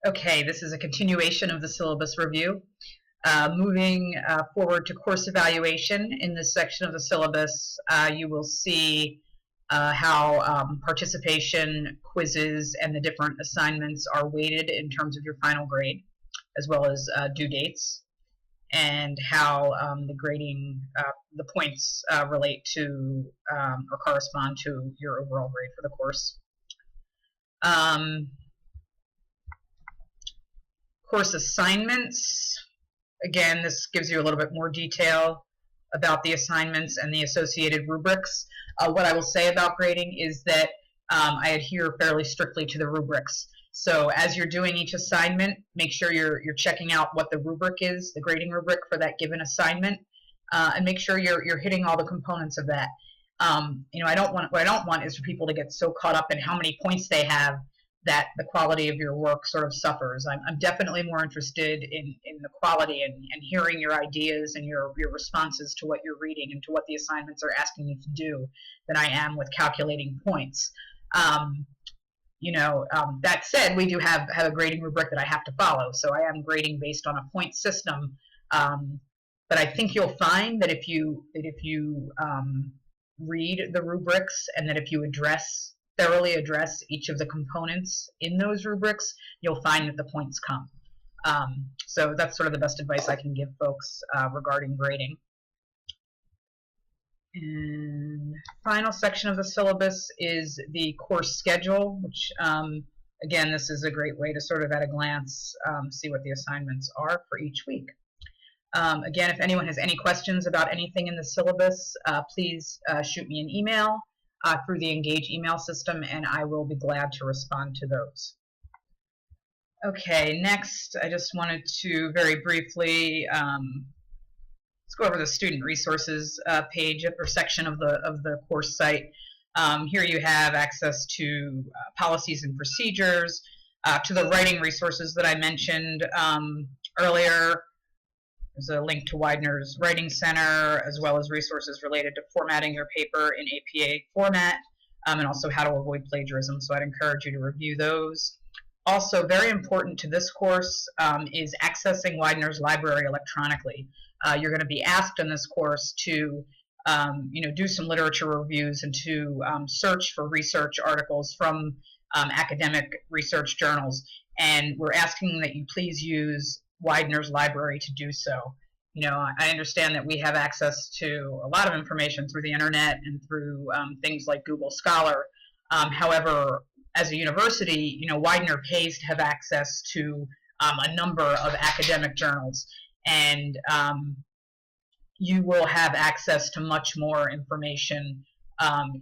Okay, this is a continuation of the syllabus review. Moving forward to course evaluation, in this section of the syllabus, you will see how participation, quizzes, and the different assignments are weighted in terms of your final grade, as well as due dates, and how the grading, the points relate to or correspond to your overall grade for the course. Course assignments. Again, this gives you a little bit more detail about the assignments and the associated rubrics. What I will say about grading is that I adhere fairly strictly to the rubrics. So as you're doing each assignment, make sure you're checking out what the rubric is, the grading rubric for that given assignment, and make sure you're hitting all the components of that. What I don't want is for people to get so caught up in how many points they have that the quality of your work sort of suffers. I'm definitely more interested in the quality and hearing your ideas and your responses to what you're reading and to what the assignments are asking you to do than I am with calculating points. That said, we do have a grading rubric that I have to follow, so I am grading based on a point system. But I think you'll find that if you read the rubrics and that if you thoroughly address each of the components in those rubrics, you'll find that the points come. So that's sort of the best advice I can give folks regarding grading. And final section of the syllabus is the course schedule, which again, this is a great way to sort of at a glance see what the assignments are for each week. Again, if anyone has any questions about anything in the syllabus, please shoot me an email through the Engage email system, and I will be glad to respond to those. Okay, next, I just wanted to very briefly let's go over the student resources page or section of the course site. Here you have access to policies and procedures, to the writing resources that I mentioned earlier. There's a link to Widener's Writing Center, as well as resources related to formatting your paper in APA format, and also how to avoid plagiarism. So I'd encourage you to review those. Also, very important to this course is accessing Widener's library electronically. You're going to be asked in this course to do some literature reviews and to search for research articles from academic research journals. And we're asking that you please use Widener's library to do so. I understand that we have access to a lot of information through the internet and through things like Google Scholar. However, as a university, Widener pays to have access to a number of academic journals, and you will have access to much more information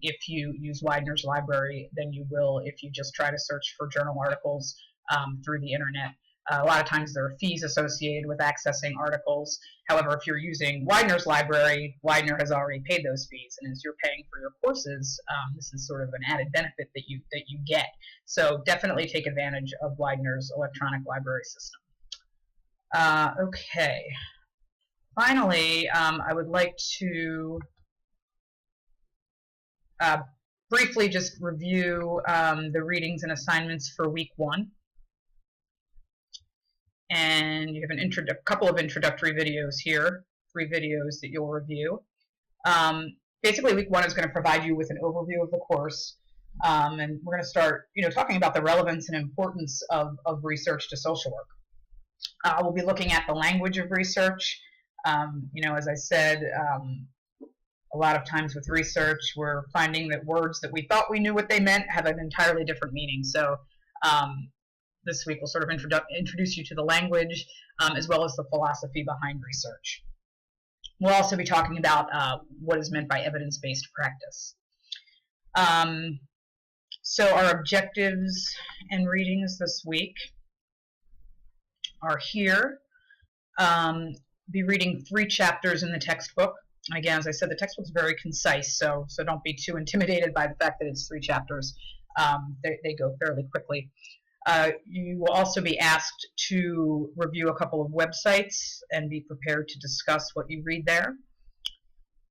if you use Widener's library than you will if you just try to search for journal articles through the internet. A lot of times there are fees associated with accessing articles. However, if you're using Widener's library, Widener has already paid those fees, and as you're paying for your courses, this is sort of an added benefit that you get. So definitely take advantage of Widener's electronic library system. Okay. Finally, I would like to briefly just review the readings and assignments for week 1. And you have a couple of introductory videos here, 3 videos that you'll review. Basically, week 1 is going to provide you with an overview of the course, and we're going to start, talking about the relevance and importance of research to social work. We'll be looking at the language of research. As I said, a lot of times with research, we're finding that words that we thought we knew what they meant have an entirely different meaning. So this week we'll sort of introduce you to the language as well as the philosophy behind research. We'll also be talking about what is meant by evidence-based practice. So our objectives and readings this week are here. Be reading 3 chapters in the textbook. Again, as I said, the textbook's very concise, so don't be too intimidated by the fact that it's 3 chapters. They go fairly quickly. You will also be asked to review a couple of websites and be prepared to discuss what you read there.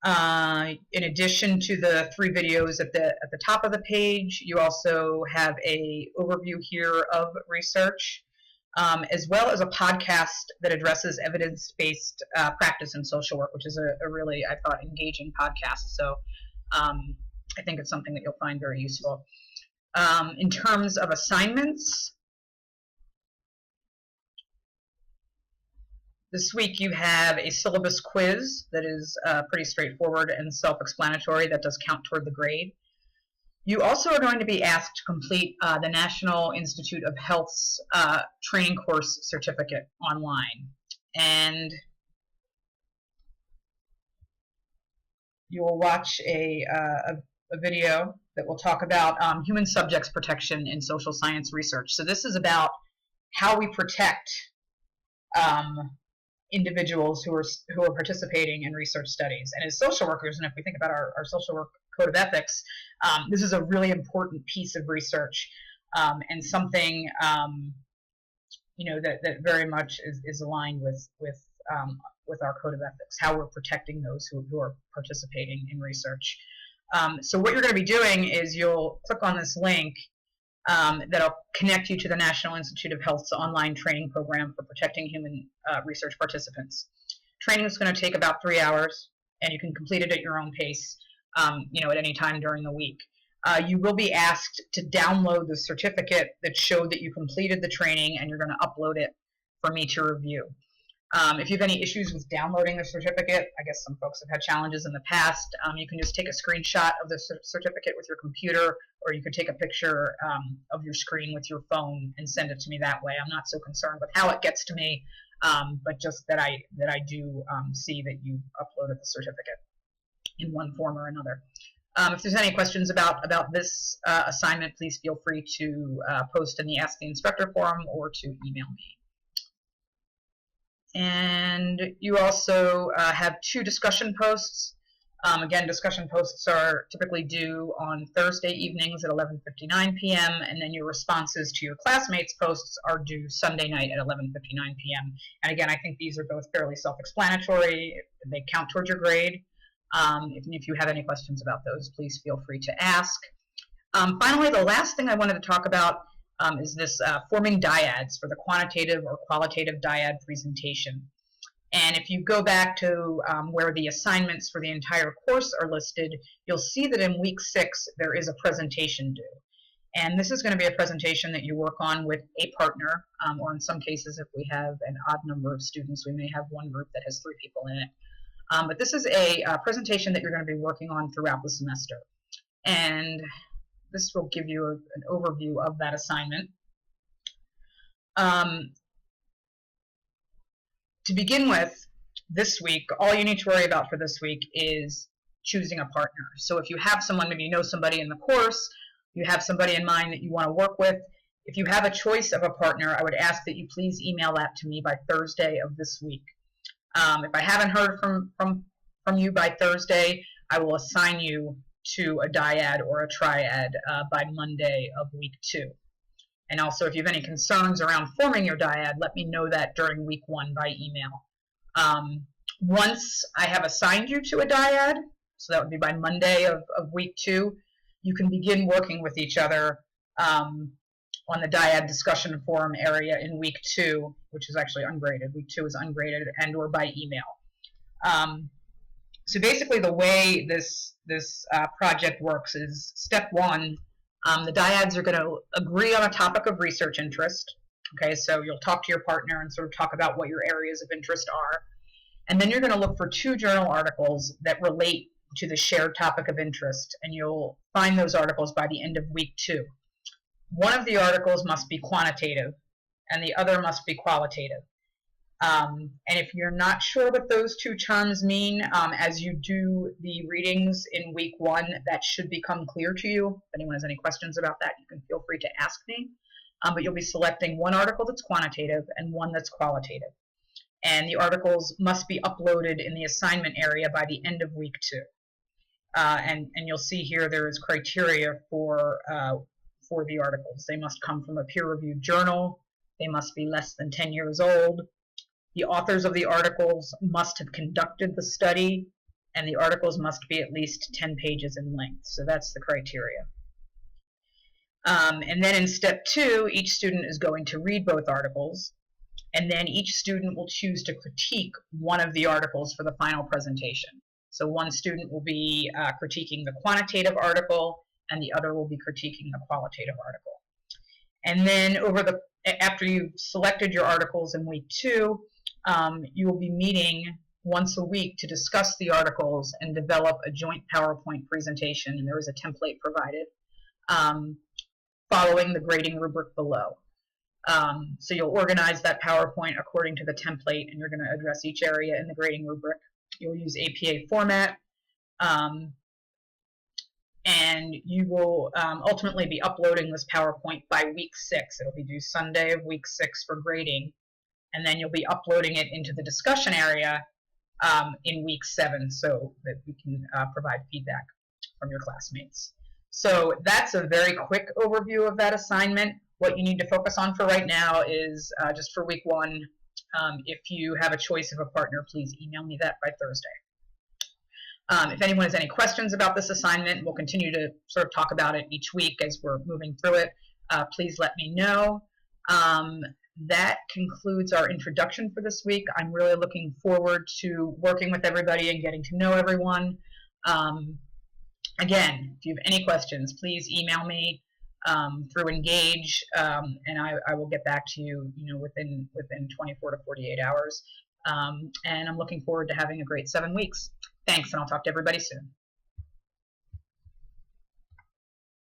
In addition to the 3 videos at the top of the page, you also have an overview here of research. as well as a podcast that addresses evidence-based practice in social work, which is a really, I thought, engaging podcast. So I think it's something that you'll find very useful. In terms of assignments, this week you have a syllabus quiz that is pretty straightforward and self-explanatory that does count toward the grade. You also are going to be asked to complete the National Institute of Health's training course certificate online. And you will watch a video that will talk about human subjects protection in social science research. So this is about how we protect individuals who are participating in research studies. And as social workers, and if we think about our social work code of ethics, this is a really important piece of research and something that very much is aligned with our code of ethics, how we're protecting those who are participating in research. So what you're going to be doing is you'll click on this link that'll connect you to the National Institute of Health's online training program for protecting human research participants. Training is going to take about 3 hours, and you can complete it at your own pace, at any time during the week. You will be asked to download the certificate that showed that you completed the training, and you're going to upload it for me to review. If you have any issues with downloading the certificate, I guess some folks have had challenges in the past, you can just take a screenshot of the certificate with your computer, or you could take a picture of your screen with your phone and send it to me that way. I'm not so concerned with how it gets to me, but just that I do see that you uploaded the certificate in one form or another. If there's any questions about this assignment, please feel free to post in the Ask the Instructor forum or to email me. And you also have 2 discussion posts. Again, discussion posts are typically due on Thursday evenings at 11:59 p.m. and then your responses to your classmates' posts are due Sunday night at 11:59 p.m. And again, I think these are both fairly self-explanatory. They count towards your grade. If you have any questions about those, please feel free to ask. Finally, the last thing I wanted to talk about is this forming dyads for the quantitative or qualitative dyad presentation. And if you go back to where the assignments for the entire course are listed, you'll see that in week 6 there is a presentation due. And this is going to be a presentation that you work on with a partner, or in some cases, if we have an odd number of students, we may have one group that has 3 people in it. But this is a presentation that you're going to be working on throughout the semester. And this will give you an overview of that assignment. To begin with, this week, all you need to worry about for this week is choosing a partner. So if you have someone, maybe you know somebody in the course, you have somebody in mind that you want to work with, if you have a choice of a partner, I would ask that you please email that to me by Thursday of this week. If I haven't heard from you by Thursday, I will assign you to a dyad or a triad by Monday of week 2. And also, if you have any concerns around forming your dyad, let me know that during week 1 by email. Once I have assigned you to a dyad, so that would be by Monday of week 2, you can begin working with each other on the dyad discussion forum area in week 2, which is actually ungraded. Week 2 is ungraded and or by email. So basically the way this project works is step 1, the dyads are going to agree on a topic of research interest. Okay, so you'll talk to your partner and sort of talk about what your areas of interest are. And then you're going to look for 2 journal articles that relate to the shared topic of interest, and you'll find those articles by the end of week 2. One of the articles must be quantitative, and the other must be qualitative. And if you're not sure what those 2 terms mean, as you do the readings in week 1, that should become clear to you. If anyone has any questions about that, you can feel free to ask me. But you'll be selecting one article that's quantitative and one that's qualitative. And the articles must be uploaded in the assignment area by the end of week 2. And you'll see here there is criteria for the articles. They must come from a peer-reviewed journal. They must be less than 10 years old. The authors of the articles must have conducted the study, and the articles must be at least 10 pages in length. So that's the criteria. And then in step 2, each student is going to read both articles, and then each student will choose to critique one of the articles for the final presentation. So one student will be critiquing the quantitative article, and the other will be critiquing the qualitative article. And then after you've selected your articles in week 2, you will be meeting once a week to discuss the articles and develop a joint PowerPoint presentation, and there is a template provided, following the grading rubric below. So you'll organize that PowerPoint according to the template, and you're going to address each area in the grading rubric. You'll use APA format, and you will ultimately be uploading this PowerPoint by week 6. It'll be due Sunday of week 6 for grading, and then you'll be uploading it into the discussion area in week 7 so that we can provide feedback from your classmates. So that's a very quick overview of that assignment. What you need to focus on for right now is just for week 1, if you have a choice of a partner, please email me that by Thursday. If anyone has any questions about this assignment, we'll continue to sort of talk about it each week as we're moving through it. Please let me know. That concludes our introduction for this week. I'm really looking forward to working with everybody and getting to know everyone. Again, if you have any questions, please email me through Engage, and I will get back to you, within 24 to 48 hours. And I'm looking forward to having a great 7 weeks. Thanks, and I'll talk to everybody soon.